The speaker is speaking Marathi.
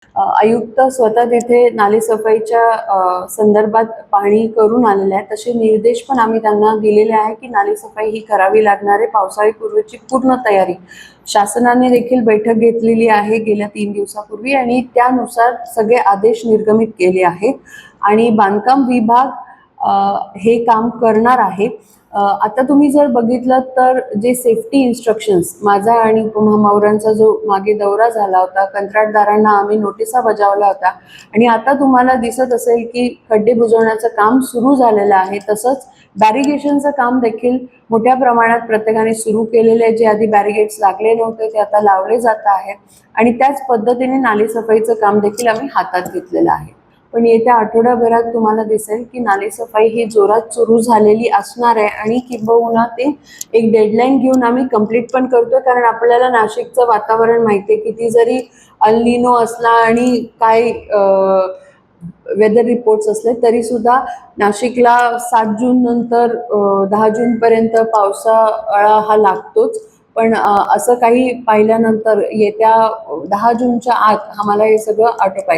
आयुक्त स्वतः तिथे नालेसफाईच्या संदर्भात पाहणी करून आलेले आहेत. तसे निर्देश पण आम्ही त्यांना दिलेले आहे की नालेसफाई ही करावी लागणार आहे. पावसाळीपूर्वीची पूर्ण तयारी शासनाने देखील बैठक घेतलेली आहे गेल्या 3 दिवसापूर्वी आणि त्यानुसार सगळे आदेश निर्गमित केले आहेत आणि बांधकाम विभाग हे काम करणार आहे. आता तुम्ही जर बघितलं तर जे सेफ्टी इन्स्ट्रक्शन्स माझा आणि महामावरांचा जो मागे दौरा झाला होता, कंत्राटदारांना आम्ही नोटिसा बजावल्या होत्या आणि आता तुम्हाला दिसत असेल की खड्डे बुजवण्याचं काम सुरू झालेलं आहे. तसंच बॅरिगेशनचं काम देखील मोठ्या प्रमाणात प्रत्येकाने सुरू केलेले आहे. जे आधी बॅरिगेट्स लागले नव्हते ते आता लावले जात आहे आणि त्याच पद्धतीने नालेसफाईचं काम देखील आम्ही हातात घेतलेलं आहे. पण येत्या आठवड्याभरात तुम्हाला दिसेल की नालेसफाई ही जोरात सुरू झालेली असणार आहे आणि किंबहुना ते एक डेडलाईन घेऊन आम्ही कंप्लीट पण करतोय, कारण आपल्याला नाशिकचं वातावरण माहिती आहे. किती जरी अल निनो असला आणि काय वेदर रिपोर्ट्स असले तरी सुद्धा नाशिकला 7 जून नंतर 10 जून पर्यंत पावसाळा हा लागतोच. पण असं काही पाहिल्यानंतर येत्या 10 जूनच्या आत आम्हाला हे सगळं आटोपायचं